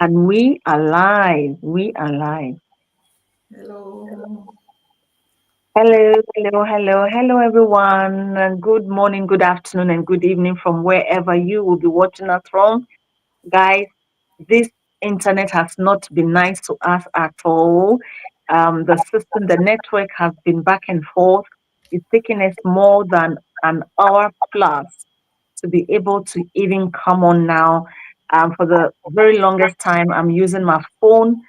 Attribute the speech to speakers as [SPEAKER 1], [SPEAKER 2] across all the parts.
[SPEAKER 1] And we are live. We are live.
[SPEAKER 2] Hello.
[SPEAKER 1] Hello, hello, hello, hello, everyone. Good morning, good afternoon, and good evening from wherever you will be watching us from. Guys, this internet has not been nice to us at all. The system, the network has been back and forth. It's taken us more than an hour plus to be able to even come on now. For the very longest time, I'm using my phone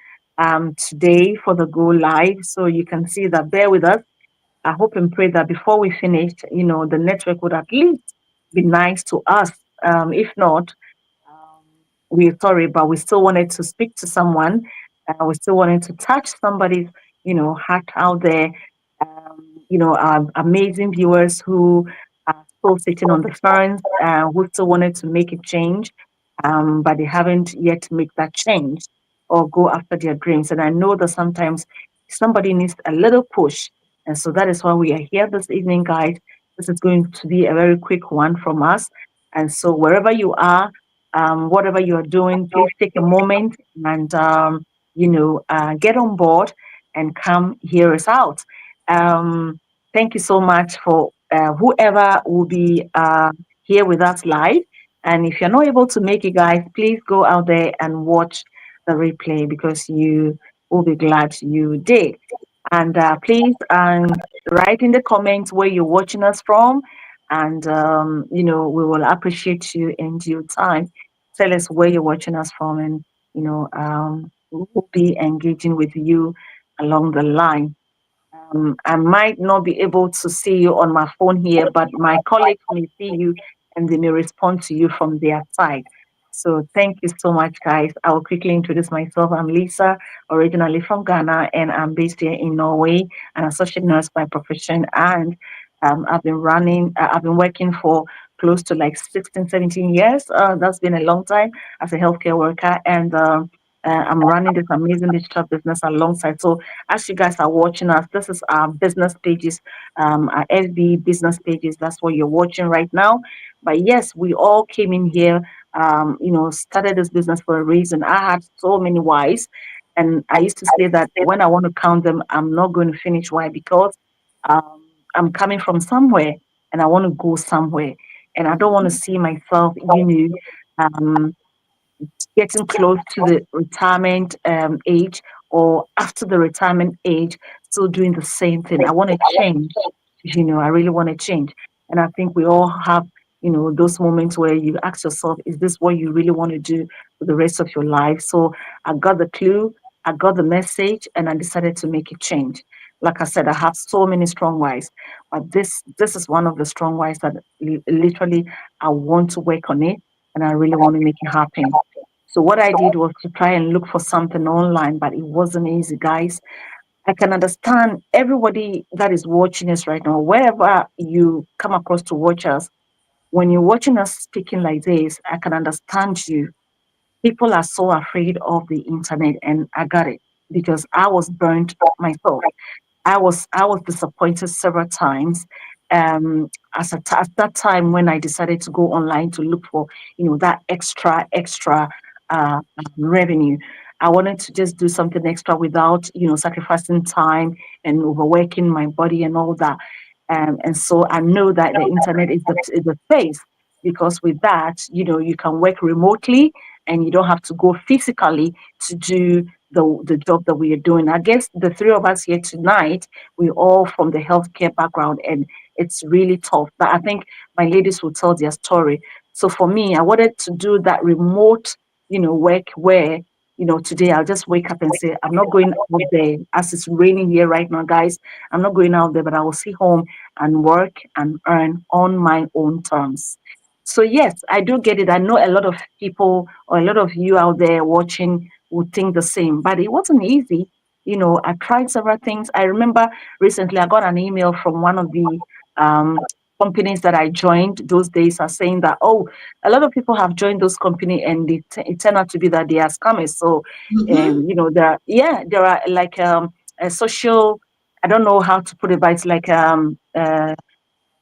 [SPEAKER 1] today for the go live. So you can see that. Bear with us. I hope and pray that before we finish, the network would at least be nice to us. If not, um, we're sorry, but we still wanted to speak to someone. We still wanted to touch somebody's, heart out there. Our amazing viewers who are still sitting on the fence, who still wanted to make a change, but they haven't yet make that change or go after their dreams. And I know that sometimes somebody needs a little push. And so that is why we are here this evening, guys. This is going to be a very quick one from us. And so wherever you are, whatever you are doing, please take a moment and, get on board and come hear us out. Um, Thank you so much for whoever will be here with us live. And if you're not able to make it, guys, please go out there and watch the replay because you will be glad you did. And please write in the comments where you're watching us from. And, we will appreciate you in due time. Tell us where you're watching us from, and, we'll be engaging with you along the line. I might not be able to see you on my phone here, but my colleagues may see you and they may respond to you from their side. So thank you so much, guys. I will quickly introduce myself. I'm Lisa, originally from Ghana, and I'm based here in Norway, an associate nurse by profession. And I've been working for close to like 16, 17 years. That's been a long time as a healthcare worker. And I'm running this amazing digital business alongside. So as you guys are watching us, this is our business pages, our FB business pages. That's what you're watching right now. But yes, we all came in here, started this business for a reason. I had so many whys. And I used to say that when I want to count them, I'm not going to finish. Why? Because um, I'm coming from somewhere and I want to go somewhere. And I don't want to see myself, um, getting close to the retirement age or after the retirement age, still doing the same thing. I want to change. I really want to change. And I think we all have, those moments where you ask yourself, is this what you really want to do for the rest of your life? So I got the clue, I got the message, and I decided to make a change. Like I said, I have so many strong whys, but this is one of the strong whys that literally I want to work on it and I really want to make it happen. So what I did was to try and look for something online, but it wasn't easy, guys. I can understand everybody that is watching us right now, wherever you come across to watch us. When you're watching us speaking like this, I can understand you. People are so afraid of the internet, and I got it because I was burnt myself. I was disappointed several times. At that time when I decided to go online to look for that extra revenue, I wanted to just do something extra without sacrificing time and overworking my body and all that. And so I know that the internet is the place because with that you can work remotely and you don't have to go physically to do the job that we are doing. I guess the three of us here tonight, we're all from the healthcare background and it's really tough. But I think my ladies will tell their story. So for me, I wanted to do that remote, work where, today I'll just wake up and say, I'm not going out there as it's raining here right now, guys. I'm not going out there, but I will sit home and work and earn on my own terms. So yes, I do get it. I know a lot of people or a lot of you out there watching would think the same, but it wasn't easy. I tried several things. I remember recently I got an email from one of the um, companies that I joined those days are saying that, oh, a lot of people have joined those company and it turned out to be that they are scammers. So,
[SPEAKER 2] Mm-hmm.
[SPEAKER 1] there are like a social, I don't know how to put it, but it's like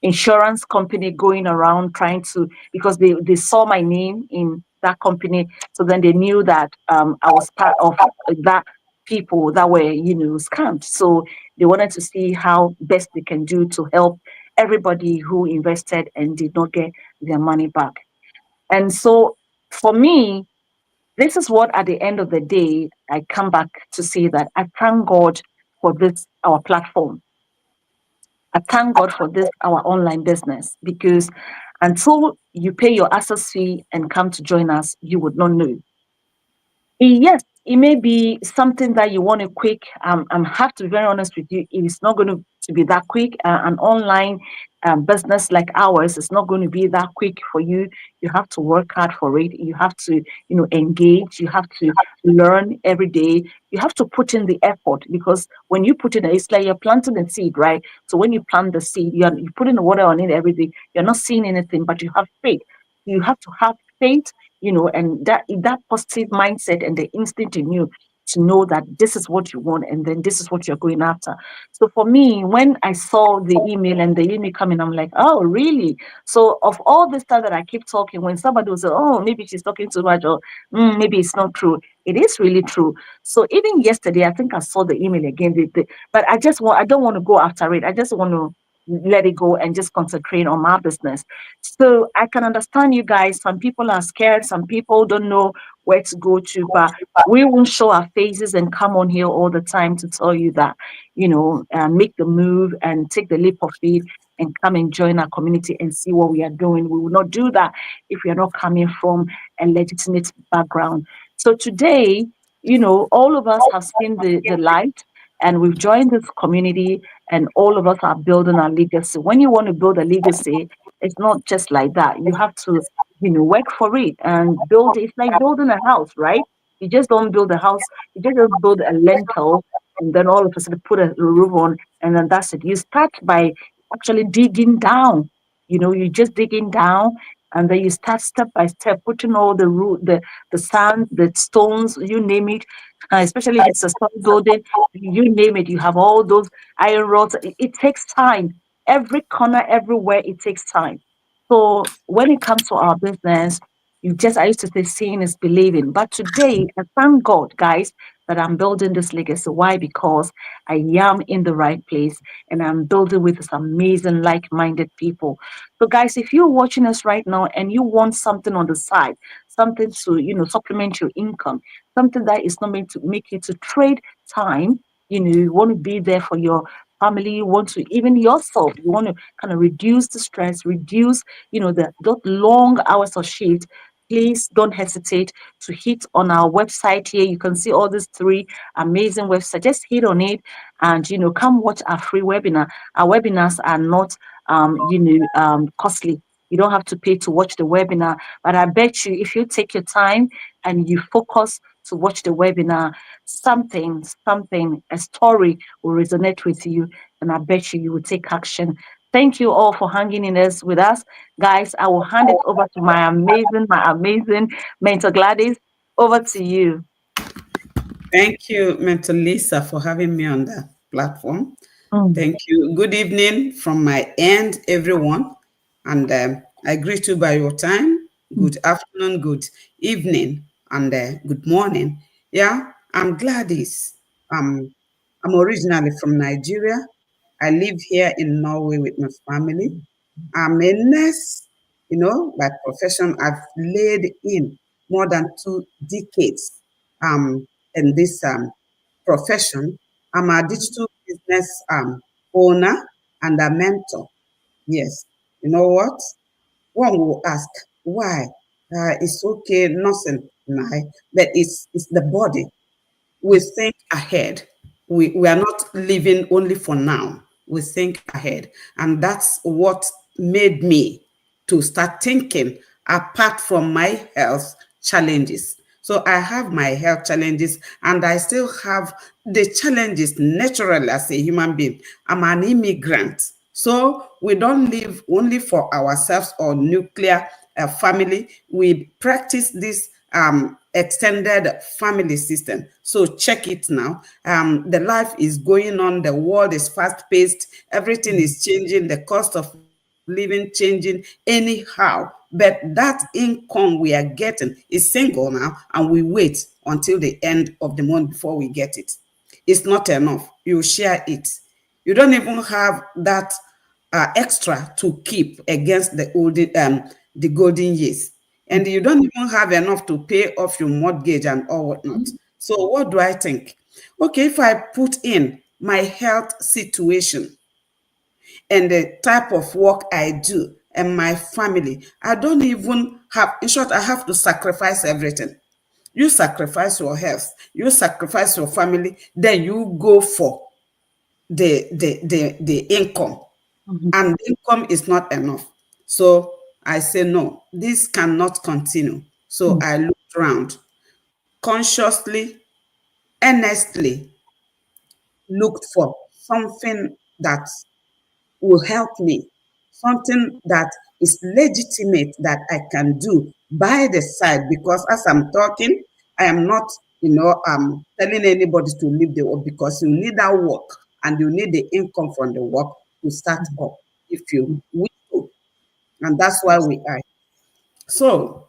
[SPEAKER 1] insurance company going around trying to because they saw my name in that company. So then they knew that I was part of that people that were, scammed. So they wanted to see how best they can do to help everybody who invested and did not get their money back. And so for me, this is what at the end of the day, I come back to say that I thank God for this, our platform. I thank God for this, our online business, because until you pay your access fee and come to join us, you would not know. Yes, it may be something that you want to quick. I'm have to be very honest with you. It's not going to be that quick. An online business like ours is not going to be that quick for you. You have to work hard for it. You have to, engage. You have to learn every day. You have to put in the effort, because when you put in, it's like you're planting a seed, right? So when you plant the seed, you put in the water on it every day. You're not seeing anything, but you have faith. You have to have faith, and that positive mindset and the instinct in you to know that this is what you want and then this is what you're going after. So for me, when I saw the email and the email coming, I'm like, oh, really? So of all this time that I keep talking, when somebody will say, oh, maybe she's talking too much, or maybe it's not true, it is really true. So even yesterday, I think I saw the email again, but I don't want to go after it. I just want to let it go and just concentrate on my business. So I can understand you guys. Some people are scared. Some people don't know where to go to, but we won't show our faces and come on here all the time to tell you that, make the move and take the leap of faith and come and join our community and see what we are doing. We will not do that if we are not coming from a legitimate background. So today, all of us have seen the light and we've joined this community, and all of us are building our legacy. When you want to build a legacy, it's not just like that. You have to, work for it and build it. It's like building a house, right? You just don't build a house, you just don't build a lintel and then all of a sudden put a roof on and then that's it. You start by actually digging down. You just digging down and then you start step by step, putting all the root, the sand, the stones, you name it. Especially if it's a stone building, you name it. You have all those iron rods. It takes time. Every corner, everywhere, it takes time. So when it comes to our business, I used to say seeing is believing. But today, I thank God, guys, that I'm building this legacy. Why? Because I am in the right place and I'm building with some amazing, like minded people. So, guys, if you're watching us right now and you want something on the side, something to, supplement your income, something that is not meant to make you to trade time, you want to be there for your family, you want to even yourself, you want to kind of reduce the stress, reduce, the long hours of shift. Please don't hesitate to hit on our website here. You can see all these three amazing websites. Just hit on it and come watch our free webinar. Our webinars are not costly. You don't have to pay to watch the webinar. But I bet you if you take your time and you focus to watch the webinar, something, a story will resonate with you. And I bet you will take action. Thank you all for hanging in this with us. Guys, I will hand it over to my amazing mentor Gladys. Over to you.
[SPEAKER 2] Thank you, Mentor Lisa, for having me on the platform.
[SPEAKER 1] Mm,
[SPEAKER 2] Thank you. Good evening from my end, everyone. And I greet you by your time.
[SPEAKER 1] mm,
[SPEAKER 2] Good afternoon, good evening, and good morning. Yeah, I'm Gladys. I'm originally from Nigeria. I live here in Norway with my family. I'm a nurse, by profession. I've laid in more than 2 decades um, in this profession. I'm a digital business owner and a mentor. Yes. You know what? One will ask, why? It's okay, nothing, nah, but it's the body. We think ahead. We are not living only for now. We think ahead. And that's what made me to start thinking apart from my health challenges. So I have my health challenges and I still have the challenges naturally as a human being. I'm an immigrant. So we don't live only for ourselves or nuclear family. We practice this extended family system. So check it now. The life is going on. The world is fast paced. Everything is changing. The cost of living changing anyhow. We But that income we are getting is single now, and we wait until the end of the month before we get it. It's not enough. You share it. You don't even have that extra to keep against the golden years, and you don't even have enough to pay off your mortgage and all whatnot. So what do I think? Okay, if I put in my health situation and the type of work I do and my family, I don't even have, in short, I have to sacrifice everything. You sacrifice your health, you sacrifice your family, then you go for the income.
[SPEAKER 1] Mhm.
[SPEAKER 2] And the income is not enough. So I say, no, this cannot continue. So
[SPEAKER 1] Mhm.
[SPEAKER 2] I looked around consciously, earnestly, looked for something that will help me, something that is legitimate that I can do by the side. Because as I'm talking, I am not, telling anybody to leave the work, because you need that work and you need the income from the work to start up if you wish to. And that's why we are. So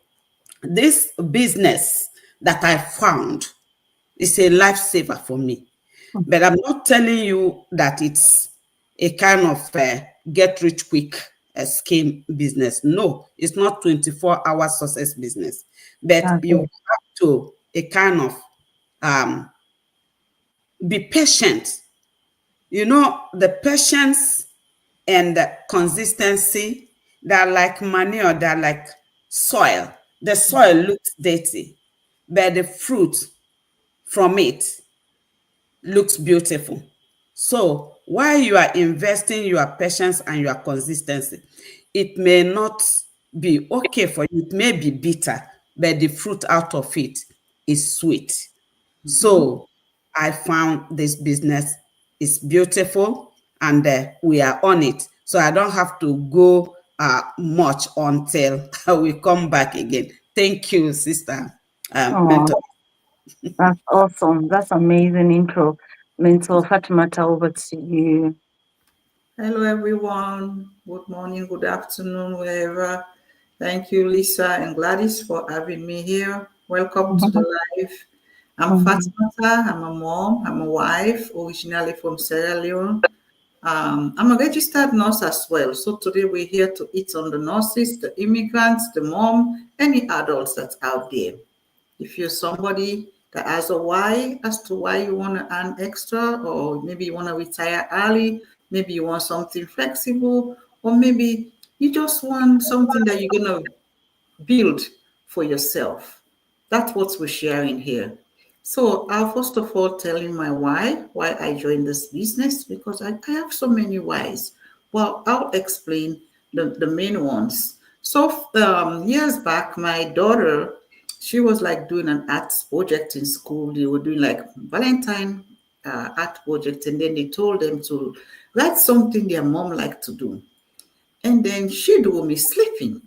[SPEAKER 2] this business that I found is a lifesaver for me. But I'm not telling you that it's a kind of get rich quick scheme business. No, it's not 24-hour success business. But
[SPEAKER 1] That's
[SPEAKER 2] you
[SPEAKER 1] it.
[SPEAKER 2] have to a kind of um, be patient. The patience and the consistency, they're like manure, they're like soil. The soil looks dirty, but the fruit from it looks beautiful. So while you are investing your patience and your consistency, it may not be okay for you. It may be bitter, but the fruit out of it is sweet. So I found this business is beautiful, and we are on it. So I don't have to go much until we come back again. Thank you, sister
[SPEAKER 1] Oh,
[SPEAKER 2] mentor.
[SPEAKER 1] that's awesome. That's amazing intro. Mental Fatimata, over to you.
[SPEAKER 3] Hello, everyone. Good morning, good afternoon, wherever. Thank you, Lisa and Gladys, for having me here. Welcome to the
[SPEAKER 1] Mhm.
[SPEAKER 3] live. I'm
[SPEAKER 1] Mhm.
[SPEAKER 3] Fatimata. I'm a mom. I'm a wife, originally from Sierra Leone. I'm a registered nurse as well. So today we're here to eat on the nurses, the immigrants, the mom, any adults that's out there. If you're somebody that has a why as to why you want to earn extra, or maybe you want to retire early, maybe you want something flexible, or maybe you just want something that you're going to build for yourself. That's what we're sharing here. So I'll first of all tell you my why I joined this business, because I have so many whys. Well, I'll explain the main ones. So years back, my daughter, she was like doing an arts project in school. They were doing like Valentine art project, and then they told them to write something their mom liked to do. And then she drew me sleeping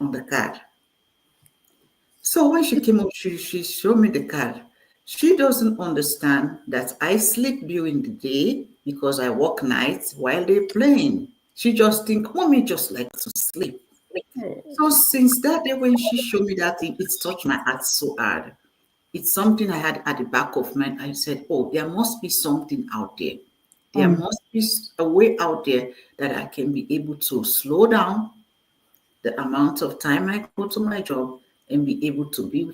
[SPEAKER 3] on the card. So when she came up, she showed me the card. She doesn't understand that I sleep during the day because I work nights while they're playing. She just think, mommy just like to sleep. So since that day when she showed me that thing, it's touched my heart so hard. It's something I had at the back of my mind. I said, oh, there must be something out there. There
[SPEAKER 1] Mhm.
[SPEAKER 3] must be a way out there that I can be able to slow down the amount of time I go to my job and be able to be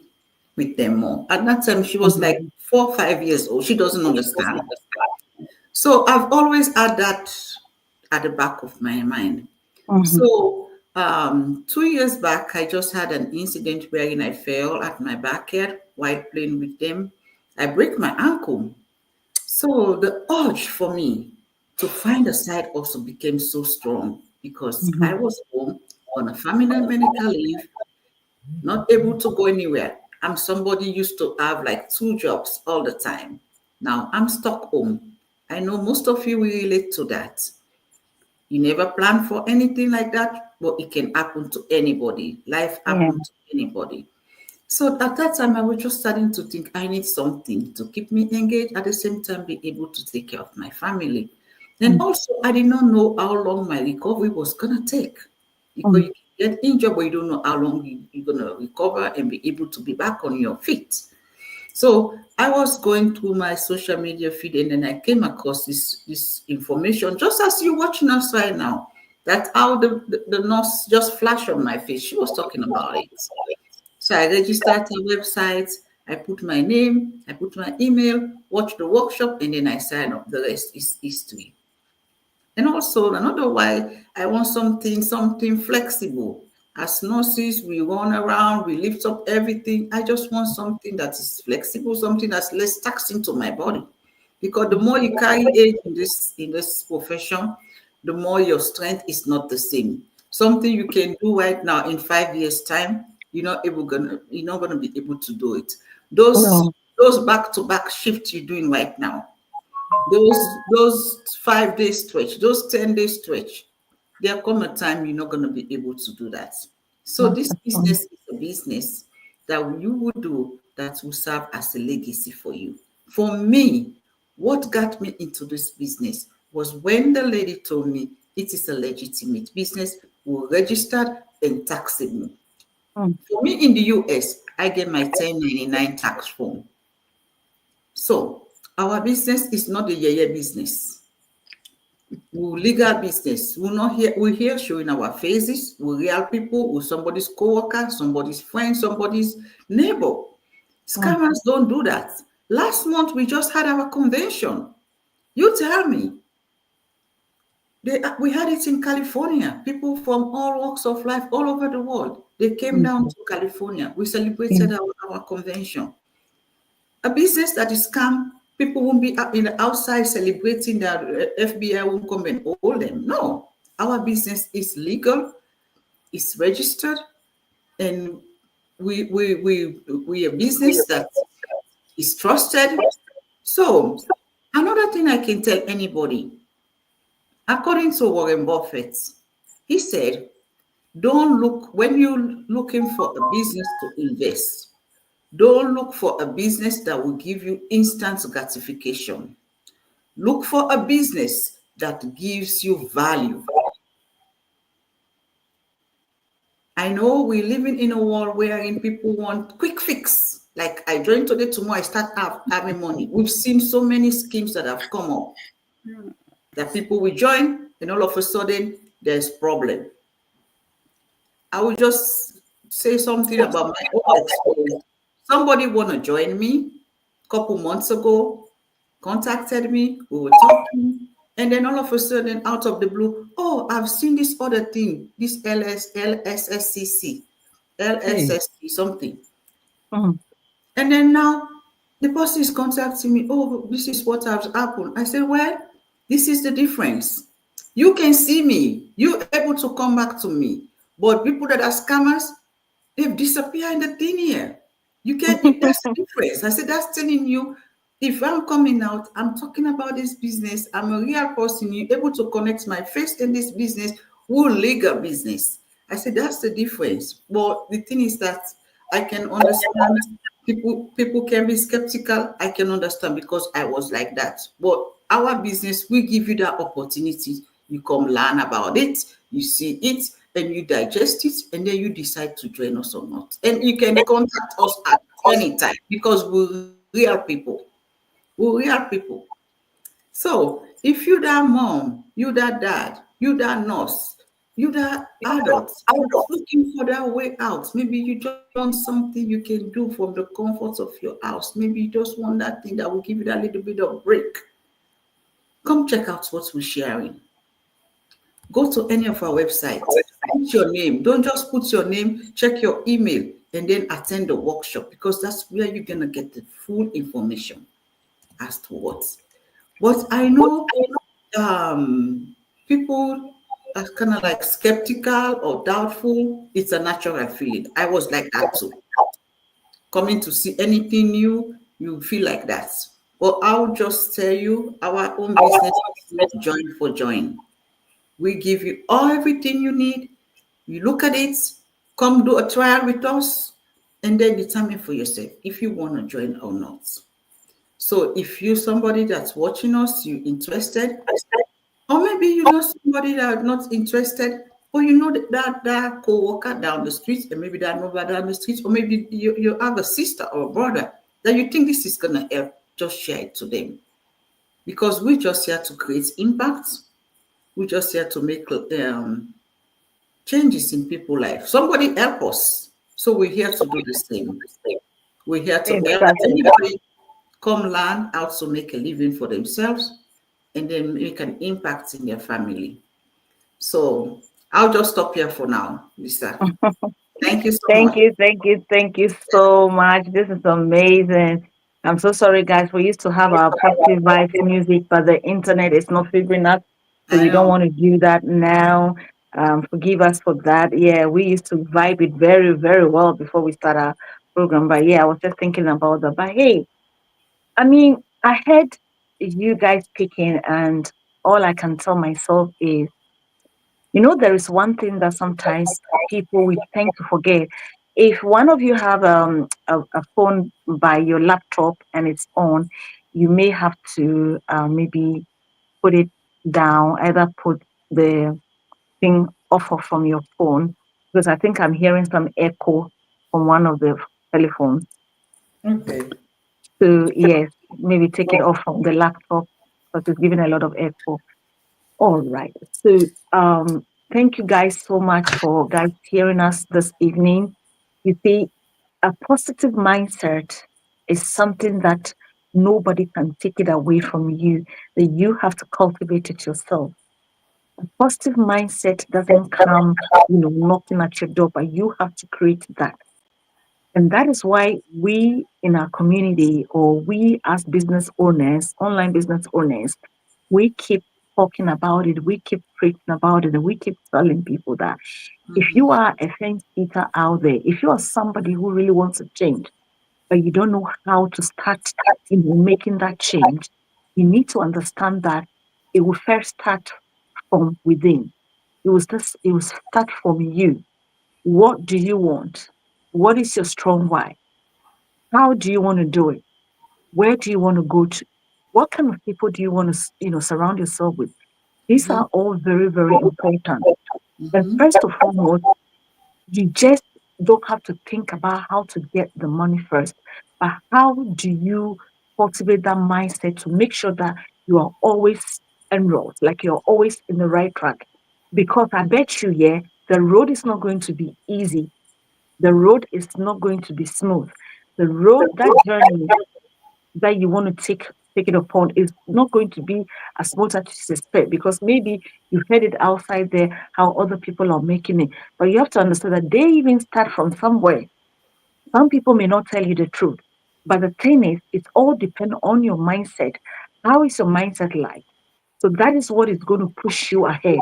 [SPEAKER 3] with them more. At that time, she was like 4 or 5 years old. She doesn't understand. So I've always had that at the back of my mind.
[SPEAKER 1] Mhm.
[SPEAKER 3] So 2 years back, I just had an incident wherein I fell at my backyard while playing with them. I break my ankle. So the urge for me to find a side also became so strong, because I
[SPEAKER 1] Mhm.
[SPEAKER 3] was home on a family medical leave, not able to go anywhere. I'm somebody used to have like two jobs all the time. Now I'm stuck home. I know most of you will relate to that. You never plan for anything like that, but it can happen to anybody. Life
[SPEAKER 1] Yeah.
[SPEAKER 3] happens to anybody. So at that time, I was just starting to think I need something to keep me engaged, at the same time be able to take care of my family. And
[SPEAKER 1] Mhm.
[SPEAKER 3] also, I did not know how long my recovery was gonna take, because
[SPEAKER 1] Mhm.
[SPEAKER 3] get injured, but you don't know how long you're going to recover and be able to be back on your feet. So I was going through my social media feed and then I came across this information, just as you're watching us right now. That how the nurse just flashed on my face. She was talking about it. So I registered the website, I put my name, I put my email, watch the workshop, and then I sign up. The rest is history. And also another why I want something flexible. As nurses, we run around, we lift up everything. I just want something that is flexible, something that's less taxing to my body. Because the more you carry age in this profession, the more your strength is not the same. Something you can do right now in 5 years' time, you're not gonna be able to do it. Those
[SPEAKER 1] No.
[SPEAKER 3] those back-to-back shifts you're doing right now, those 5 day stretch, those 10 day stretch, there come a time you're not going to be able to do that. So
[SPEAKER 1] Not
[SPEAKER 3] this
[SPEAKER 1] at all.
[SPEAKER 3] business is a business that you will do that will serve as a legacy for you. For me, what got me into this business was when the lady told me it is a legitimate business, will registered and taxable.
[SPEAKER 1] Mm,
[SPEAKER 3] For me in the US, I get my 1099 tax form. So our business is not a yeye business. We legal business. We here showing our faces. We real people. We somebody's co-worker, somebody's friend, somebody's neighbor.
[SPEAKER 1] mm,
[SPEAKER 3] Scammers don't do that. Last month we just had our convention. You tell me. We had it in California. People from all walks of life, all over the world, they came
[SPEAKER 1] mm,
[SPEAKER 3] down to California. We celebrated
[SPEAKER 1] mm,
[SPEAKER 3] our convention. A business that is scam, people won't be in the outside celebrating that FBI won't come and hold them. No, our business is legal, it's registered, and we a business that is trusted. So another thing I can tell anybody, according to Warren Buffett, he said, don't look when you're looking for a business to invest. Don't look for a business that will give you instant gratification. Look for a business that gives you value. I know we're living in a world wherein people want quick fix. Like I joined today, tomorrow I start having money. We've seen so many schemes that have come up that people will join and all of a sudden there's problem. I will just say something about my own experience. Somebody want to join me a couple months ago, contacted me, we were talking, and then all of a sudden, out of the blue, oh, I've seen this other thing, this LSSCC,
[SPEAKER 2] Hey,
[SPEAKER 3] LSSC something.
[SPEAKER 1] mm,
[SPEAKER 3] And then now the person is contacting me. Oh, this is what has happened. I said, well, this is the difference. You can see me. You're able to come back to me. But people that are scammers, they've disappeared in the thin air. That's the difference. I said, that's telling you, if I'm coming out, I'm talking about this business. I'm a real person. You're able to connect my face in this business with legal business. I said, that's the difference. But the thing is that I can understand people can be skeptical. I can understand because I was like that. But our business, we give you that opportunity. You come learn about it, you see it, and you digest it, and then you decide to join us or not. And you can contact us at any time because we're real people. We're real people. So if you that mom, you that dad, you that nurse, you that adult, looking for that way out, maybe you just want something you can do from the comfort of your house. Maybe you just want that thing that will give you that little bit of break. Come check out what we're sharing. Go to any of our websites. Put your name. Don't just put your name, check your email, and then attend the workshop because that's where you're going to get the full information as to what. But I know people are kind of like skeptical or doubtful. It's a natural feeling. I was like that too. Coming to see anything new, you feel like that. But I'll just tell you, our own business is not join for join. We give you everything you need. You look at it, come do a trial with us, and then determine for yourself if you want to join or not. So if you're somebody that's watching us, you're interested, or maybe you know somebody that's not interested, Or you know that co-worker down the street, and maybe that neighbor down the street, or maybe you have a sister or a brother that you think this is gonna help, just share it to them. Because we're just here to create impact. We're just here to make changes in people's life. Somebody help us. So we're here to do the same. We're here to help
[SPEAKER 1] Exactly.
[SPEAKER 3] anybody come learn how to make a living for themselves and then make an impact in their family. So I'll just stop here for now, Lisa. Thank you so
[SPEAKER 1] Thank
[SPEAKER 3] much.
[SPEAKER 1] you, thank you, thank you so much. This is amazing. I'm so sorry, guys. We used to have our positive vibes music, but the internet is not figuring out, so
[SPEAKER 3] I
[SPEAKER 1] we don't
[SPEAKER 3] know.
[SPEAKER 1] want to do that now. Forgive us for that. Yeah, we used to vibe it very, very well before we start our program. But yeah, I was just thinking about that. But hey, I mean, I heard you guys speaking, and all I can tell myself is, there is one thing that sometimes people we tend to forget. If one of you have a phone by your laptop and it's on, you may have to maybe put it down, either put the thing off of from your phone, because I think I'm hearing some echo from one of the telephones.
[SPEAKER 3] Okay.
[SPEAKER 1] So yes, maybe take it off from the laptop because it's giving a lot of echo. All right. So, thank you guys so much for guys hearing us this evening. You see, a positive mindset is something that nobody can take it away from you, that you have to cultivate it yourself. A positive mindset doesn't come, knocking at your door, but you have to create that. And that is why we in our community, or we as business owners, online business owners, we keep talking about it, we keep preaching about it, and we keep telling people that if you are a fence eater out there, if you are somebody who really wants to change, but you don't know how to start making that change, you need to understand that it will first start from within. It will start from you. What do you want? What is your strong why? How do you want to do it? Where do you want to go to? What kind of people do you want to, surround yourself with? These are all very, very important. And first of all, you just don't have to think about how to get the money first, but how do you cultivate that mindset to make sure that you are always enrolled, like you're always in the right track? Because I bet you, yeah, the road is not going to be easy. The road is not going to be smooth. The road, that journey that you want to take it upon is not going to be as much as you suspect, because maybe you heard it outside there how other people are making it. But you have to understand that they even start from somewhere. Some people may not tell you the truth. But the thing is, it all depends on your mindset. How is your mindset like? So that is what is going to push you ahead.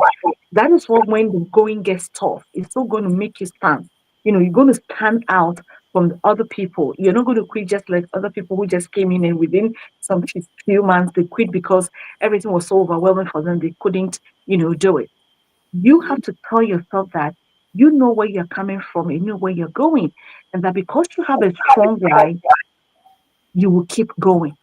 [SPEAKER 1] That is what, when the going gets tough, it's still going to make you stand. You're going to stand out from the other people. You're not going to quit just like other people who just came in and within some few months they quit because everything was so overwhelming for them they couldn't, do it. You have to tell yourself that you know where you're coming from and you know where you're going, and that because you have a strong why, you will keep going.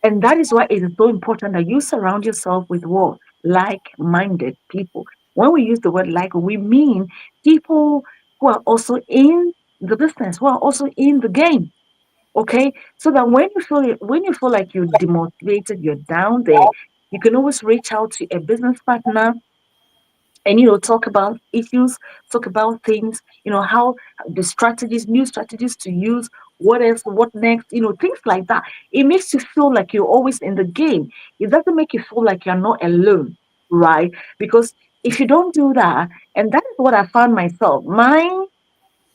[SPEAKER 1] And that is why it is so important that you surround yourself with what? Like-minded people. When we use the word like, we mean people who are also in the business, who are also in the game. Okay. So that when you feel like you're demotivated, you're down there, you can always reach out to a business partner and talk about issues, talk about things, how the strategies, new strategies to use, what else, what next, things like that. It makes you feel like you're always in the game. It doesn't make you feel like you're not alone, right? Because if you don't do that, and that is what I found myself,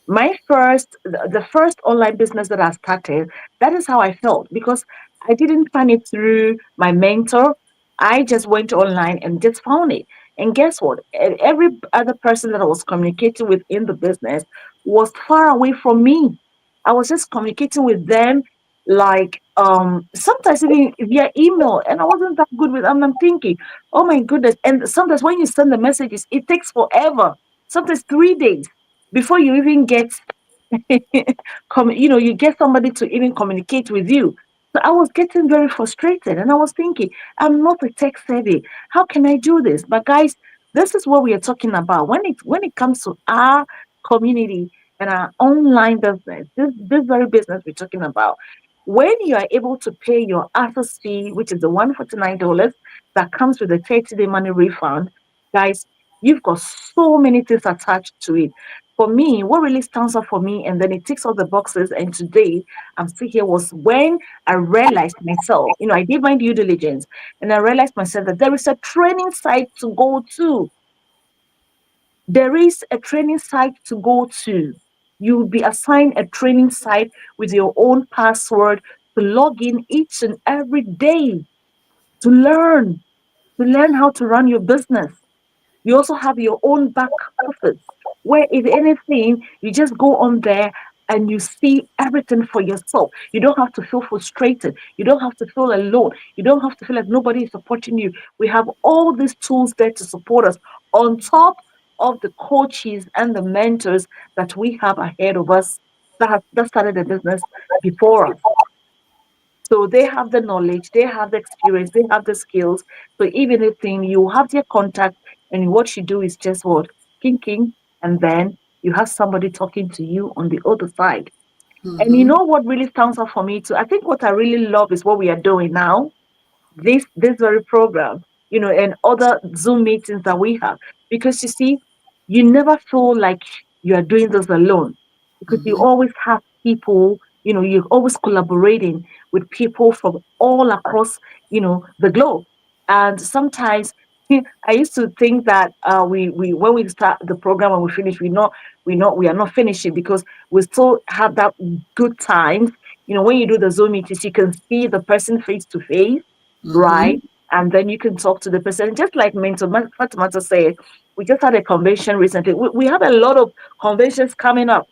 [SPEAKER 1] the first online business that I started, that is how I felt, because I didn't find it through my mentor. I just went online and just found it. And guess what? Every other person that I was communicating with in the business was far away from me. I was just communicating with them like sometimes even via email, and I wasn't that good with them. I'm thinking, oh my goodness. And sometimes when you send the messages, it takes forever, sometimes 3 days before you even get you get somebody to even communicate with you. So I was getting very frustrated and I was thinking, I'm not a tech savvy. How can I do this? But guys, This is what we are talking about when it comes to our community and our online business. This very business we're talking about. When you are able to pay your access fee, which is the $149 that comes with the 30-day money refund, guys, you've got so many things attached to it. For me, what really stands out for me, and then it ticks all the boxes, and today I'm still here, was when I realized myself, I did my due diligence, and I realized myself that there is a training site to go to. There is a training site to go to. You'll be assigned a training site with your own password to log in each and every day to learn how to run your business. You also have your own back office where, if anything, you just go on there and you see everything for yourself. You don't have to feel frustrated. You don't have to feel alone. You don't have to feel like nobody is supporting you. We have all these tools there to support us on top of the coaches and the mentors that we have ahead of us that started the business before us. So they have the knowledge, they have the experience, they have the skills. So even if anything, you have their contact, and what you do is just what? Thinking, and then you have somebody talking to you on the other side. And you
[SPEAKER 3] Mm-hmm.
[SPEAKER 1] know what really stands out for me too? I think what I really love is what we are doing now, this very program, and other Zoom meetings that we have. Because you see, you never feel like you are doing this alone, because you
[SPEAKER 3] Mm-hmm.
[SPEAKER 1] always have people, you're always collaborating with people from all across, the globe. And sometimes I used to think that we when we start the program and we finish, we are not finishing, because we still have that good times. When you do the Zoom meetings, you can see the person face to face,
[SPEAKER 3] Mm-hmm.
[SPEAKER 1] right? And then you can talk to the person. Just like Mentor Fatimata said, we just had a convention recently. We have a lot of conventions coming up.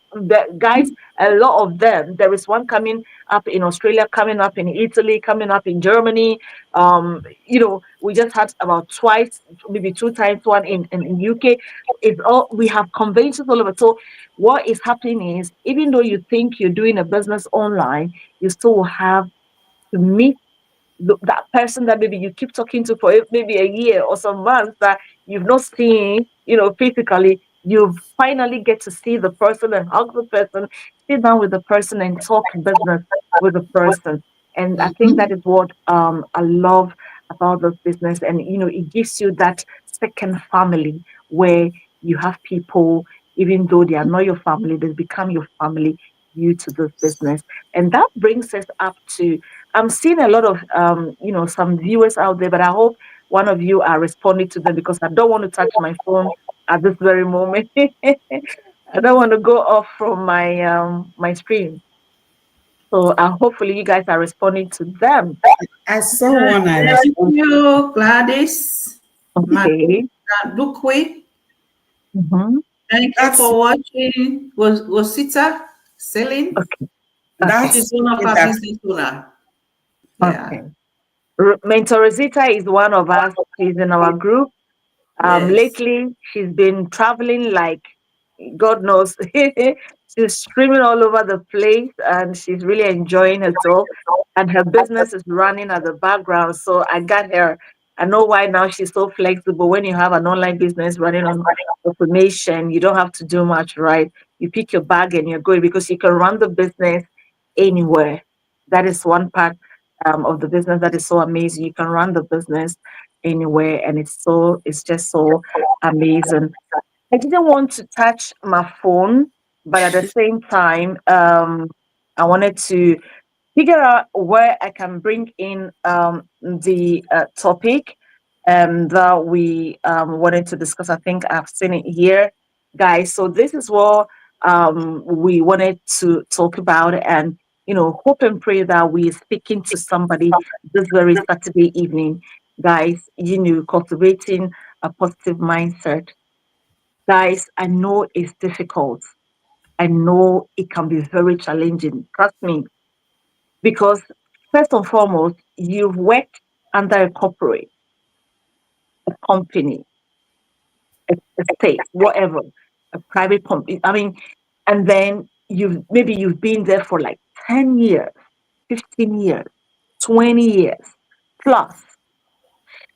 [SPEAKER 1] Guys, a lot of them. There is one coming up in Australia, coming up in Italy, coming up in Germany. We just had about twice, maybe two times, one in UK. It's all, we have conventions all over. So what is happening is, even though you think you're doing a business online, you still have to meet that person that maybe you keep talking to for maybe a year or some months that you've not seen, physically. You finally get to see the person and hug the person, sit down with the person and talk business with the person. And I think that
[SPEAKER 3] Mm-hmm.
[SPEAKER 1] is what I love about this business. And it gives you that second family where you have people, even though they are not your family, they become your family due to this business. And that brings us up to, I'm seeing a lot of some viewers out there, but I hope one of you are responding to them, because I don't want to touch my phone at this very moment. I don't want to go off from my screen. So hopefully you guys are responding to them.
[SPEAKER 2] I saw one I
[SPEAKER 3] Thank
[SPEAKER 2] responded.
[SPEAKER 3] you, Gladys.
[SPEAKER 1] Okay.
[SPEAKER 3] Dukwe.
[SPEAKER 1] Mm-hmm.
[SPEAKER 3] Thank you
[SPEAKER 2] That's
[SPEAKER 3] for watching. Was Rosita selling?
[SPEAKER 1] Okay. Okay.
[SPEAKER 3] She's
[SPEAKER 2] that's
[SPEAKER 3] one of
[SPEAKER 2] it.
[SPEAKER 3] our
[SPEAKER 2] That
[SPEAKER 3] business owner.
[SPEAKER 1] Okay.
[SPEAKER 3] Yeah.
[SPEAKER 1] Mentor Rosita is one of us. She's in our group.
[SPEAKER 3] Yes.
[SPEAKER 1] Lately, she's been traveling like God knows. She's streaming all over the place, and she's really enjoying herself. And her business is running at the background. So I got her. I know why now she's so flexible. When you have an online business running on automation, you don't have to do much, right? You pick your bag and you're going, because you can run the business anywhere. That is one part of the business that is so amazing. You can run the business anywhere, and it's just so amazing. I didn't want to touch my phone, but at the same time, I wanted to figure out where I can bring in the topic that we wanted to discuss. I think I've seen it here, guys. So this is what we wanted to talk about, and hope and pray that we're speaking to somebody this very Saturday evening, guys. Cultivating a positive mindset. Guys, I know it's difficult. I know it can be very challenging. Trust me, because first and foremost, you've worked under a corporate, a company, a state, whatever, a private company. I mean, and then you've been there for like 10 years, 15 years, 20 years plus.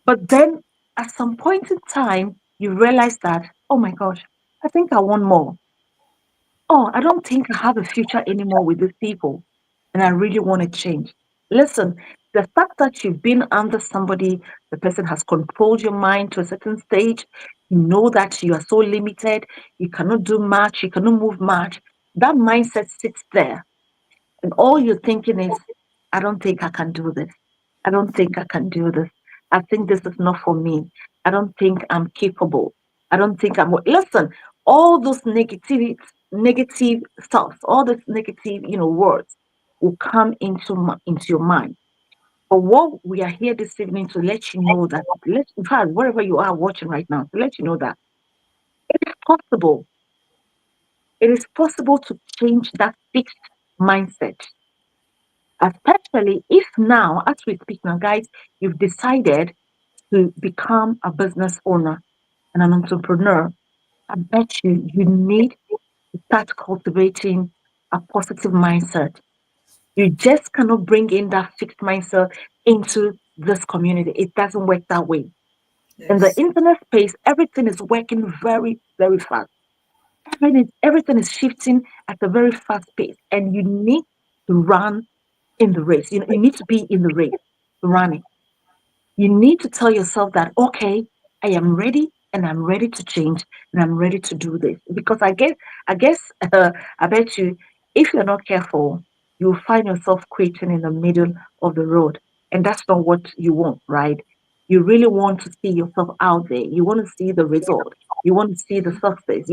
[SPEAKER 1] But then at some point in time, you realize that, oh my gosh, I think I want more. Oh, I don't think I have a future anymore with these people. And I really want to change. Listen, the fact that you've been under somebody, the person has controlled your mind to a certain stage, you know that you are so limited, you cannot do much, you cannot move much. That mindset sits there. And all you're thinking is, I don't think I can do this. I don't think I can do this. I think this is not for me. I don't think I'm capable. I don't think I'm. Listen, all those negative thoughts, all those negative, words will come into your mind. But what we are here this evening to let you know that, in fact, wherever you are watching right now, to let you know that it's possible. It is possible to change that fixed mindset, especially if now, as we speak now, guys, you've decided to become a business owner and an entrepreneur. I bet you need to start cultivating a positive mindset. You just cannot bring in that fixed mindset into this community. It doesn't work that way. In the
[SPEAKER 3] Yes.
[SPEAKER 1] internet space, everything is working very, very fast. Everything is shifting at a very fast pace, and you need to run in the race. You need to be in the race, running. You need to tell yourself that, okay, I am ready and I'm ready to change and I'm ready to do this. Because I guess, I bet you, if you're not careful, you'll find yourself quitting in the middle of the road. And that's not what you want, right? You really want to see yourself out there. You want to see the result. You want to see the success.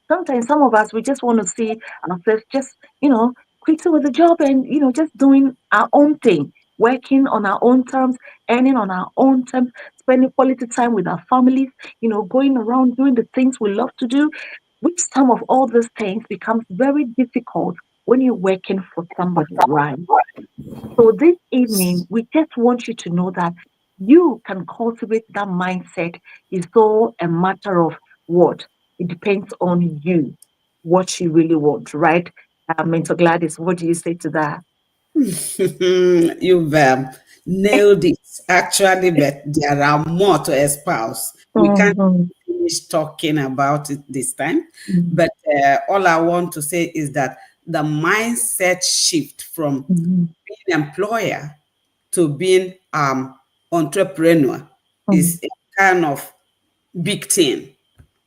[SPEAKER 1] Sometimes some of us, we just want to see ourselves just, quitting with the job and, just doing our own thing, working on our own terms, earning on our own terms, spending quality time with our families, going around doing the things we love to do, which some of all these things becomes very difficult when you're working for somebody, right? So this evening, we just want you to know that you can cultivate that mindset. It's all a matter of what? It depends on you, what you really want, right? Mentor Gladys, what do you say to that?
[SPEAKER 2] You've nailed it, actually, but there are more to espouse. We can't
[SPEAKER 1] Mhm,
[SPEAKER 2] finish talking about it this time,
[SPEAKER 1] mhm,
[SPEAKER 2] but all I want to say is that the mindset shift from
[SPEAKER 1] mhm,
[SPEAKER 2] being employer to being entrepreneur
[SPEAKER 1] mhm,
[SPEAKER 2] is a kind of big thing.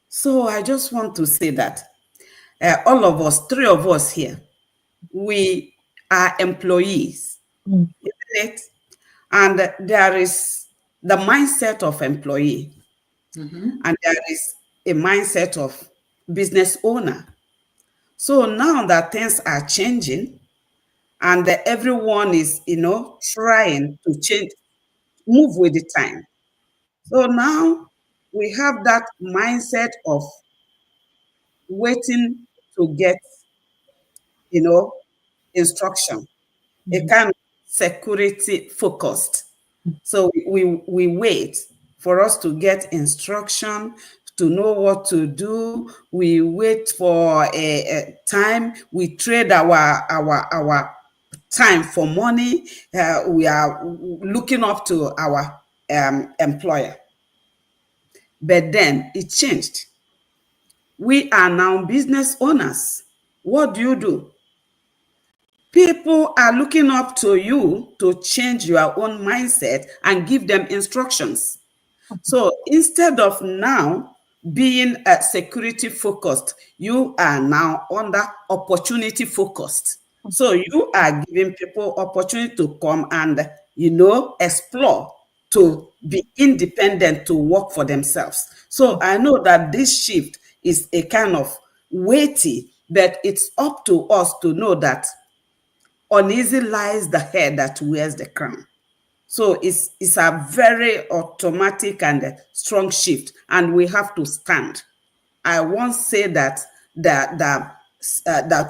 [SPEAKER 2] So I just want to say that all of us, three of us here, we are employees,
[SPEAKER 1] mhm,
[SPEAKER 2] isn't it? And there is the mindset of employee,
[SPEAKER 3] Mm-hmm.
[SPEAKER 2] and there is a mindset of business owner. So now that things are changing, and everyone is, trying to change, move with the time. So now we have that mindset of waiting to get, you know, instruction, a
[SPEAKER 1] mhm,
[SPEAKER 2] kind of security focused. So we wait for us to get instruction, to know what to do. We wait for a time. We trade our time for money. We are looking up to our employer. But then it changed. We are now business owners. What do you do? People are looking up to you to change your own mindset and give them instructions. So instead of now being security focused, you are now under opportunity focused. So you are giving people opportunity to come and, explore, to be independent, to work for themselves. So I know that this shift is a kind of weighty, but it's up to us to know that uneasy lies the head that wears the crown. So it's a very automatic and strong shift, and we have to stand. I won't say that the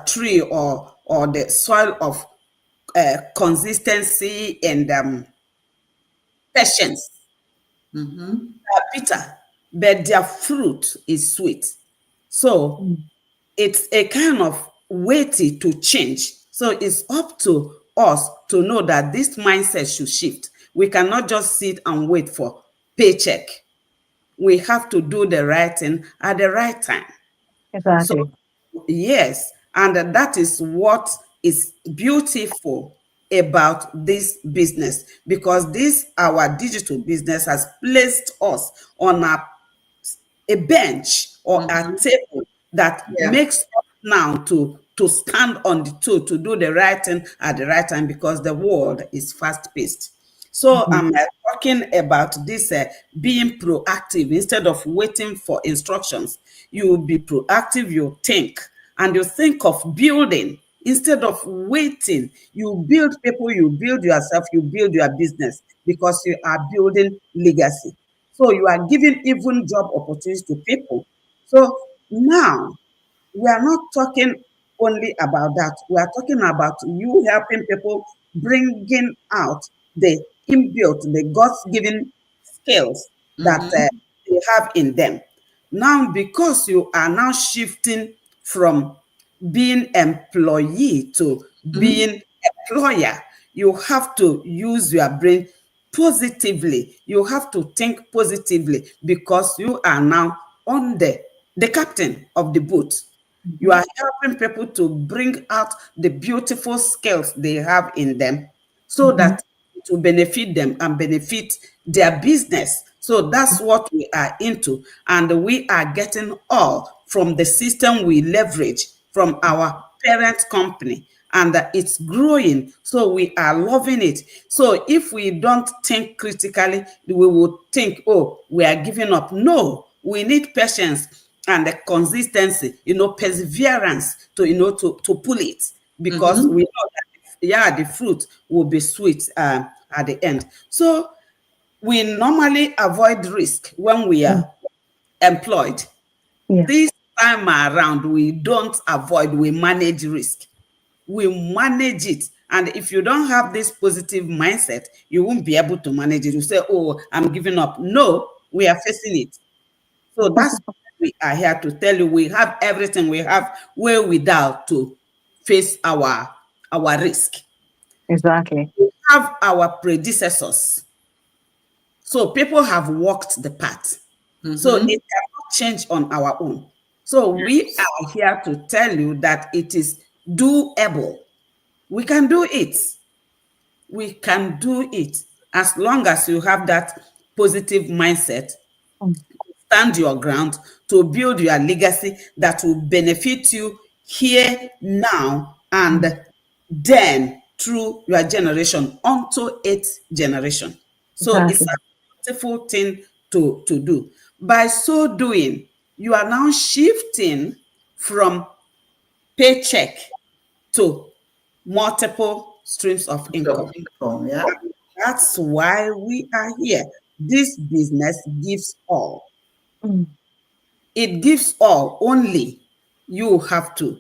[SPEAKER 2] tree or the soil of consistency and patience
[SPEAKER 3] Mm-hmm.
[SPEAKER 2] are bitter, but their fruit is sweet. So
[SPEAKER 1] mhm,
[SPEAKER 2] it's a kind of weighty to change. So it's up to us to know that this mindset should shift. We cannot just sit and wait for paycheck. we have to do the right thing at the right time. So,
[SPEAKER 1] Exactly.
[SPEAKER 2] yes, and that is what is beautiful about this business, because this our digital business has placed us on a bench or a
[SPEAKER 3] Mm-hmm.
[SPEAKER 2] table that
[SPEAKER 3] Yeah.
[SPEAKER 2] makes us now to stand on the toe to do the right thing at the right time, because the world is fast paced. So
[SPEAKER 1] Mhm.
[SPEAKER 2] I'm talking about this being proactive instead of waiting for instructions. You be proactive, you think, and you think of building instead of waiting. You build people, you build yourself, you build your business, because you are building legacy. So you are giving even job opportunities to people. So now we are not talking only about that. We are talking about you helping people, bringing out the inbuilt, the God's given skills that
[SPEAKER 3] Mm-hmm.
[SPEAKER 2] they have in them. Now, because you are now shifting from being employee to
[SPEAKER 3] Mm-hmm.
[SPEAKER 2] being employer, you have to use your brain positively. You have to think positively, because you are now on the captain of the boat. You
[SPEAKER 1] Mhm.
[SPEAKER 2] are helping people to bring out the beautiful skills they have in them, so
[SPEAKER 1] Mhm.
[SPEAKER 2] that it will benefit them and benefit their business. So that's what we are into. And we are getting all from the system we leverage from our parent company. And it's growing. So we are loving it. So if we don't think critically, we will think, oh, we are giving up. No, we need patience and the consistency, perseverance to to pull it, because
[SPEAKER 3] Mm-hmm.
[SPEAKER 2] we know that yeah, the fruit will be sweet at the end. So we normally avoid risk when we
[SPEAKER 1] Mm.
[SPEAKER 2] are employed.
[SPEAKER 1] Yeah.
[SPEAKER 2] This time around, we don't avoid, we manage risk. We manage it. And if you don't have this positive mindset, you won't be able to manage it. You say, oh, I'm giving up. No, we are facing it. So that's why we are here to tell you we have everything. We have wherewithal to face our risk.
[SPEAKER 1] Exactly.
[SPEAKER 2] We have our predecessors. So people have walked the path. So
[SPEAKER 3] Mm-hmm.
[SPEAKER 2] it cannot change on our own. So we are here to tell you that it is doable. We can do it. We can do it, as long as you have that positive mindset.
[SPEAKER 1] Mm.
[SPEAKER 2] Stand your ground to build your legacy that will benefit you here now
[SPEAKER 1] Mm.
[SPEAKER 2] and then through your generation unto eighth generation. So it's
[SPEAKER 1] Exactly.
[SPEAKER 2] a beautiful thing to do. By so doing, you are now shifting from paycheck to multiple streams of
[SPEAKER 3] Of
[SPEAKER 2] income.
[SPEAKER 3] income, yeah.
[SPEAKER 2] That's why we are here. This business gives all.
[SPEAKER 1] Mm.
[SPEAKER 2] It gives all, only you have to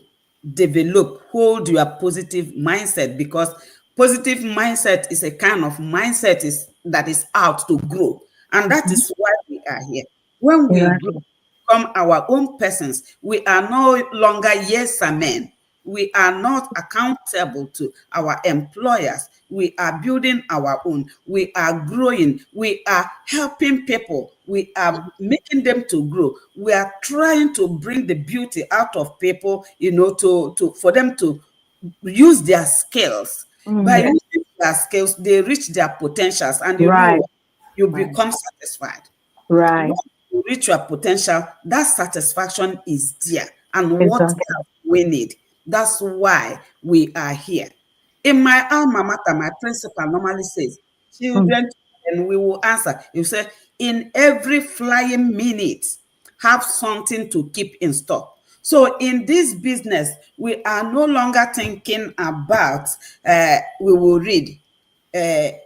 [SPEAKER 2] develop, hold your positive mindset, because positive mindset is a kind of mindset that is out to grow. And that
[SPEAKER 1] Mhm.
[SPEAKER 2] is why we are here. When we grow,
[SPEAKER 1] Exactly.
[SPEAKER 2] become our own persons, we are no longer yes men. We are not accountable to our employers. We are building our own. We are growing. We are helping people. We are making them to grow. We are trying to bring the beauty out of people, to for them to use their skills. By
[SPEAKER 1] Mm.
[SPEAKER 3] Yeah.
[SPEAKER 2] using their skills, they reach their potentials, and you know
[SPEAKER 1] Right.
[SPEAKER 2] what? You
[SPEAKER 1] Right.
[SPEAKER 2] become satisfied.
[SPEAKER 1] Right.
[SPEAKER 2] Once you reach your potential, that satisfaction is there. And what
[SPEAKER 1] Exactly.
[SPEAKER 2] else we need? That's why we are here. In my alma mater, my principal normally says,
[SPEAKER 1] Mm.
[SPEAKER 2] children, and we will answer. You say, in every flying minute, have something to keep in stock. So in this business, we are no longer thinking about we will read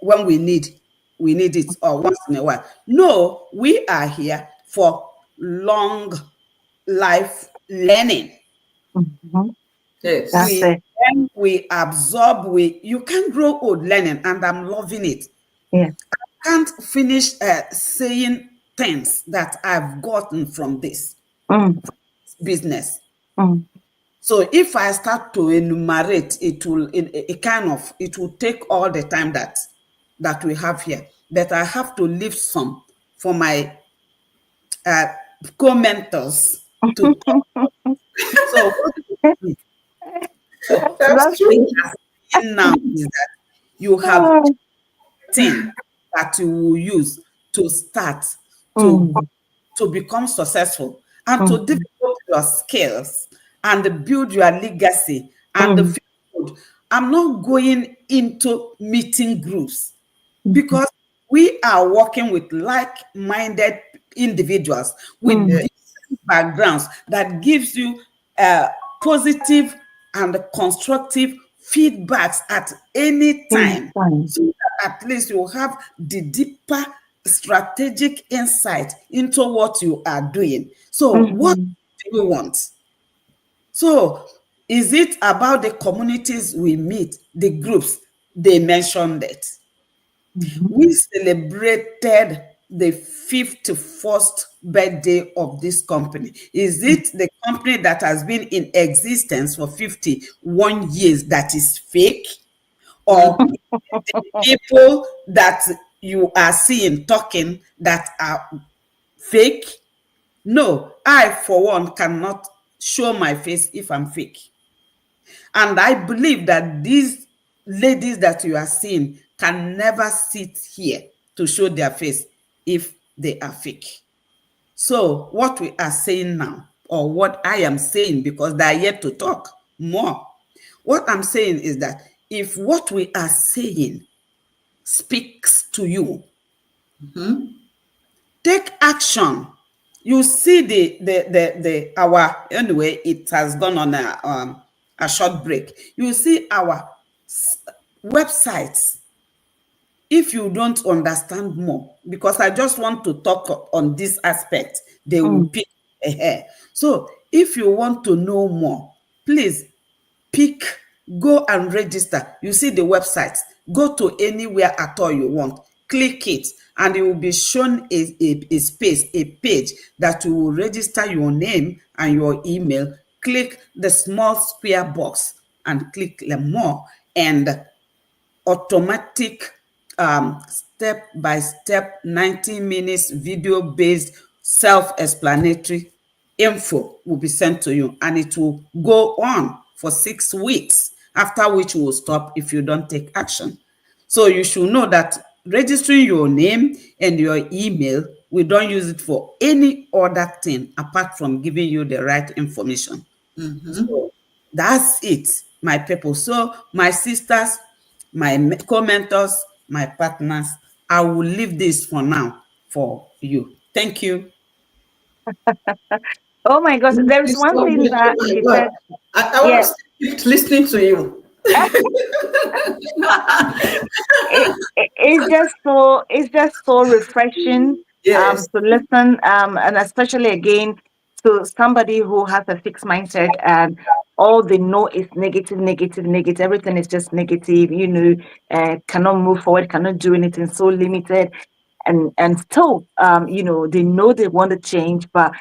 [SPEAKER 2] when we need it, or once in a while. No, we are here for long life learning.
[SPEAKER 1] Mhm. That's
[SPEAKER 2] We
[SPEAKER 3] Yes.
[SPEAKER 1] it.
[SPEAKER 2] learn, we absorb, we you can grow old learning, and I'm loving it.
[SPEAKER 1] Yeah.
[SPEAKER 2] Can't finish saying things that I've gotten from this
[SPEAKER 1] Mm.
[SPEAKER 2] business.
[SPEAKER 1] Mm.
[SPEAKER 2] So if I start to enumerate, it will it kind of it will take all the time that we have here. But I have to leave some for my uh, co-mentors to talk. So what we
[SPEAKER 3] That's
[SPEAKER 1] That's
[SPEAKER 3] true.
[SPEAKER 2] are saying now is that you have
[SPEAKER 1] mm,
[SPEAKER 2] thing that you will use to start to
[SPEAKER 1] mm,
[SPEAKER 2] to become successful and to
[SPEAKER 1] mm,
[SPEAKER 2] develop your skills and build your legacy and
[SPEAKER 1] mm,
[SPEAKER 2] feel good. I'm not going into meeting groups
[SPEAKER 1] mm,
[SPEAKER 2] because we are working with like-minded individuals with
[SPEAKER 1] mm,
[SPEAKER 2] different backgrounds that gives you uh, positive and constructive feedbacks at any time,
[SPEAKER 1] anytime.
[SPEAKER 2] so that at least you have the deeper strategic insight into what you are doing. So what
[SPEAKER 1] Mhm,
[SPEAKER 2] do you want? So is it about the communities we meet, the groups? They mentioned it.
[SPEAKER 1] mhm,
[SPEAKER 2] We celebrated the 51st birthday of this company. Is it the company that has been in existence for 51 years that is fake? Or people that you are seeing talking that are fake? No, I, for one, cannot show my face if I'm fake. And I believe that these ladies that you are seeing can never sit here to show their face if they are fake. So, what we are saying now, or what I am saying, because they are yet to talk more, what I'm saying is that if what we are saying speaks to you, take action. You see the our, anyway, it has gone on a short break. You see our websites. If you don't understand more, because I just want to talk on this aspect, they will
[SPEAKER 1] mm,
[SPEAKER 2] pick a hair. So if you want to know more, please pick, go and register. You see the website, go to anywhere at all you want, click it, and you will be shown a space, a page that you will register your name and your email. Click the small square box and click learn more, and automatic step by step 90 minutes video based self-explanatory info will be sent to you, and it will go on for 6 weeks, after which you will stop if you don't take action. So you should know that registering your name and your email, we don't use it for any other thing apart from giving you the right information. So that's it, my people. So my sisters, my co-mentors, my partners, I will leave this for now for you. Thank you.
[SPEAKER 1] oh my gosh, there is
[SPEAKER 3] It's
[SPEAKER 1] one
[SPEAKER 3] so
[SPEAKER 1] thing
[SPEAKER 3] beautiful.
[SPEAKER 1] that
[SPEAKER 3] My
[SPEAKER 1] she
[SPEAKER 3] God.
[SPEAKER 1] said.
[SPEAKER 3] I want
[SPEAKER 1] Yeah,
[SPEAKER 3] to keep listening to you.
[SPEAKER 1] it's just so refreshing
[SPEAKER 3] Yes.
[SPEAKER 1] to listen, and especially again to somebody who has a fixed mindset, and all they know is negative, negative, negative. Everything is just negative. Cannot move forward, cannot do anything, so limited, and still, they know they want to change, but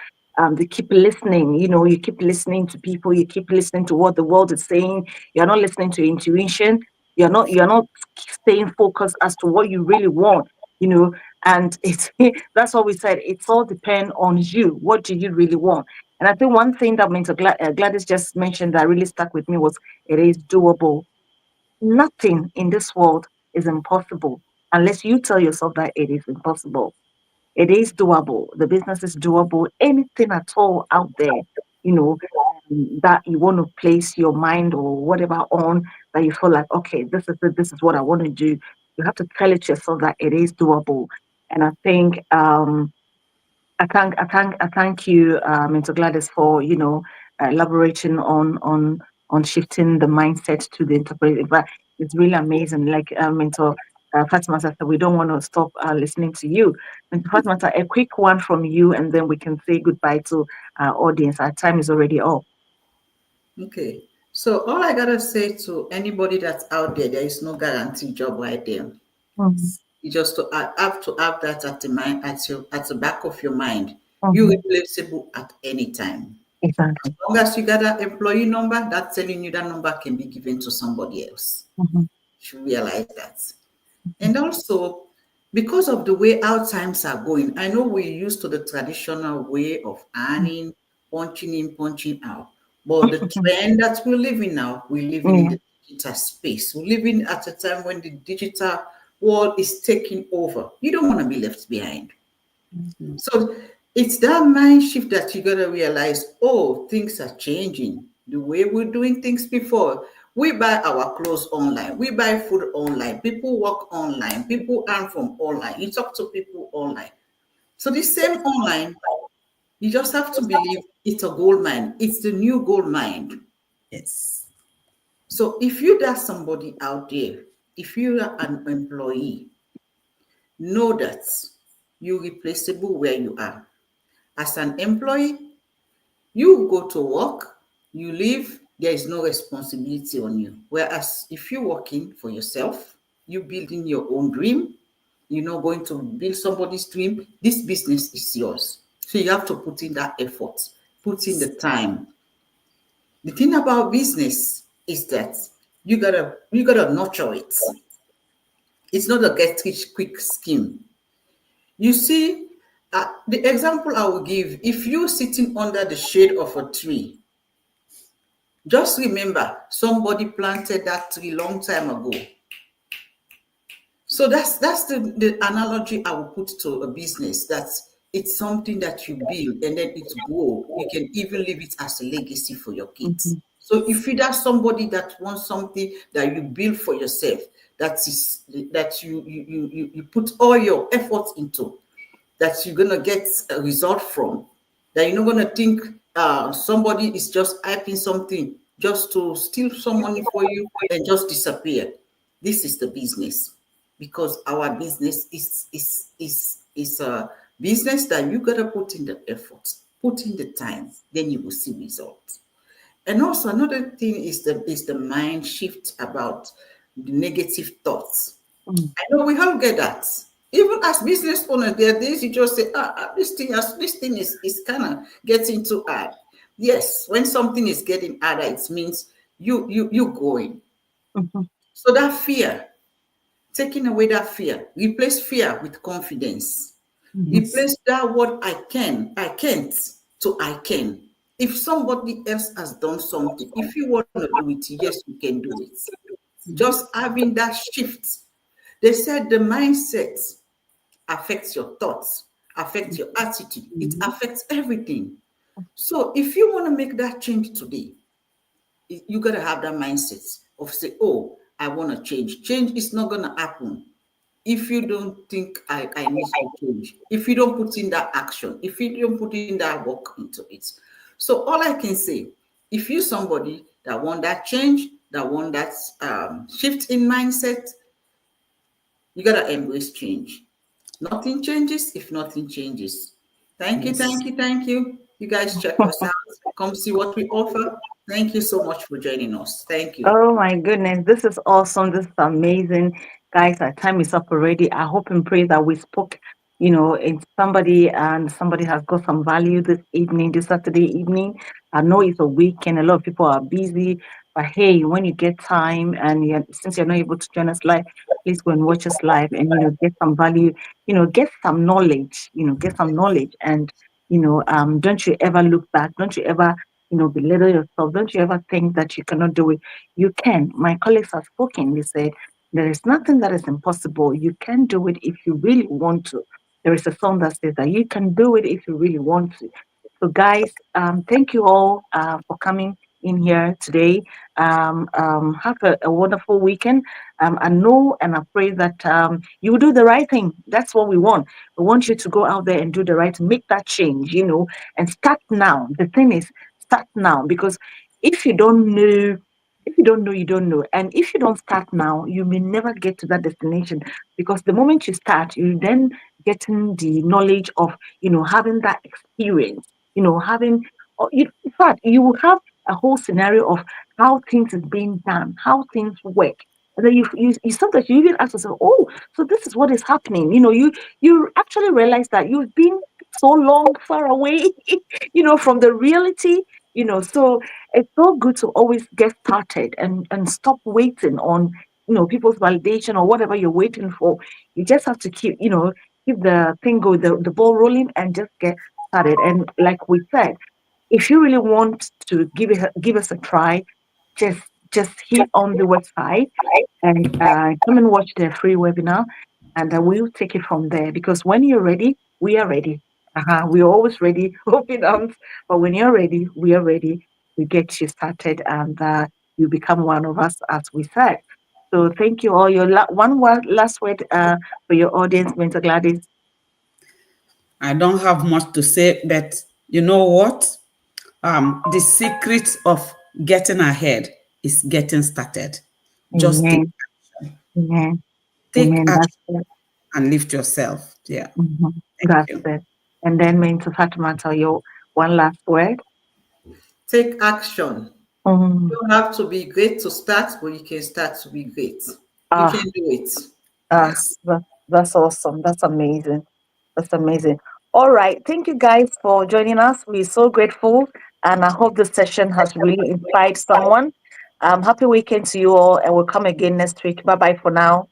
[SPEAKER 1] they keep listening. You keep listening to people, you keep listening to what the world is saying. You're not listening to intuition. You're not staying focused as to what you really want. you know and it's that's what we said. It's all depend on you. What do you really want? And I think one thing that Gladys just mentioned that really stuck with me was, it is doable. Nothing in this world is impossible unless you tell yourself that it is impossible. It is doable. The business is doable. Anything at all out there, you know, that you want to place your mind or whatever on, that you feel like, okay, this is it, this is what I want to do. You have to tell it yourself that it is doable. And I think I thank you, Mr. Gladys, for elaborating on shifting the mindset to the interpretive. But it's really amazing. Like Mentor Fatima said, we don't want to stop listening to you. Mentor Fatima, a quick one from you, and then we can say goodbye to our audience. Our time is already up.
[SPEAKER 3] Okay. So all I gotta say to anybody that's out there, there is no guarantee job right there.
[SPEAKER 1] Mhm,
[SPEAKER 3] You just have to have that at the mind, at the back of your mind. You're
[SPEAKER 1] mhm.
[SPEAKER 3] replaceable at any time. As
[SPEAKER 1] Exactly.
[SPEAKER 3] long as you got an employee number, that's telling you that number can be given to somebody else.
[SPEAKER 1] Mhm,
[SPEAKER 3] You should realize that. And also, because of the way our times are going. I know we're used to the traditional way of earning, punching in, punching out. But the trend that we're living now, we're living in
[SPEAKER 1] Yeah.
[SPEAKER 3] the digital space. We're living at a time when the digital world is taking over. You don't want to be left behind.
[SPEAKER 2] Mm.
[SPEAKER 3] So it's that mind shift that you gotta realize, oh, things are changing. The way we're doing things before. We buy our clothes online, we buy food online, people work online, people earn from online, you talk to people online. So this same online, you just have to believe it's a gold mine. It's the new gold mine.
[SPEAKER 2] Yes.
[SPEAKER 3] So if you got somebody out there, if you're an employee, know that you're replaceable where you are. As an employee, you go to work, you leave, there is no responsibility on you. Whereas if you're working for yourself, you building your own dream, you're not going to build somebody's dream, this business is yours. So you have to put in that effort, put in the time. The thing about business is that you gotta nurture it. It's not a get rich quick scheme. You see, the example I will give, if you're sitting under the shade of a tree, just remember, somebody planted that tree long time ago. So that's the analogy I will put to a business. That it's something that you build and then it grow. You can even leave it as a legacy for your kids.
[SPEAKER 1] Mhm.
[SPEAKER 3] So if you are somebody that wants something that you build for yourself, that is that you put all your efforts into, that you're gonna get a result from. That you're not gonna think somebody is just hyping something just to steal some money for you and just disappear. This is the business, because our business is a business that you gotta put in the effort, put in the time, then you will see results. And also another thing is the mind shift about the negative thoughts.
[SPEAKER 1] Mm.
[SPEAKER 3] I know we all get that. Even as business owners, there are days you just say, this thing is kind of getting too hard. Yes, when something is getting harder, it means you going.
[SPEAKER 1] Mhm.
[SPEAKER 3] So that fear, taking away that fear, replace fear with confidence.
[SPEAKER 1] Mhm.
[SPEAKER 2] Yes.
[SPEAKER 3] Replace that word I can't to I can. If somebody else has done something, if you want to do it, yes, you can do it.
[SPEAKER 2] Mhm.
[SPEAKER 3] Just having that shift. They said the mindset affects your thoughts, affects your attitude, it
[SPEAKER 2] Mhm.
[SPEAKER 3] affects everything. So if you want to make that change today, you got to have that mindset of say, oh, I want to change. Change is not going to happen if you don't think I need to change, if you don't put in that action, if you don't put in that work into it. So all I can say, if you somebody that want that change, that want that shift in mindset, you gotta embrace change. Nothing changes if nothing changes. Thank you,
[SPEAKER 2] Yes.
[SPEAKER 3] thank you, thank you. You guys check us out. Come see what we offer. Thank you so much for joining us. Thank you.
[SPEAKER 1] Oh my goodness, this is awesome. This is amazing. Guys, our time is up already. I hope and pray that we spoke, it's somebody and somebody has got some value this evening, this Saturday evening. I know it's a weekend, a lot of people are busy, but hey, when you get time and since you're not able to join us live, please go and watch us live and, get some value, get some knowledge, get some knowledge. And, don't you ever look back. Don't you ever belittle yourself. Don't you ever think that you cannot do it. You can. My colleagues have spoken. They said, there is nothing that is impossible. You can do it if you really want to. There is a song that says that you can do it if you really want to. So, guys, thank you all for coming in here today. Have a wonderful weekend. I know and I pray that you will do the right thing. That's what we want. We want you to go out there and do the right, make that change, and start now. The thing is, start now because if you don't know, you don't know. And if you don't start now, you may never get to that destination because the moment you start, you then getting the knowledge of, having that experience, having, in fact, you will have a whole scenario of how things is being done, how things work. And then you sometimes you even ask yourself, oh, so this is what is happening. You actually realize that you've been so long far away, from the reality, so it's so good to always get started and stop waiting on people's validation or whatever you're waiting for. You just have to keep the thing go, the ball rolling, and just get started. And like we said, if you really want to give us a try, just just hit on the website and come and watch the free webinar, and we'll take it from there. Because when you're ready, we are ready. We're always ready, open arms. But when you're ready, we are ready. We get you started, and you become one of us, as we said. So thank you all. Your one word, last word for your audience, Mentor Gladys.
[SPEAKER 2] I don't have much to say, but you know what? The secret of getting ahead is getting started. Just
[SPEAKER 1] Amen. Amen.
[SPEAKER 2] take
[SPEAKER 1] Amen. That's
[SPEAKER 2] action
[SPEAKER 1] it.
[SPEAKER 2] and lift yourself. Yeah. Thank
[SPEAKER 1] That's
[SPEAKER 2] you.
[SPEAKER 1] it. And then Mentor Fatima, tell you one last word.
[SPEAKER 3] Take action.
[SPEAKER 1] Mm.
[SPEAKER 3] You don't have to be great to start, but you can start to be great. You can
[SPEAKER 1] Ah,
[SPEAKER 3] do it.
[SPEAKER 1] ah,
[SPEAKER 3] Yeah.
[SPEAKER 1] that's awesome. That's amazing. That's amazing. All right. Thank you guys for joining us. We're so grateful. And I hope the session has really inspired someone. Happy weekend to you all. And we'll come again next week. Bye bye for now.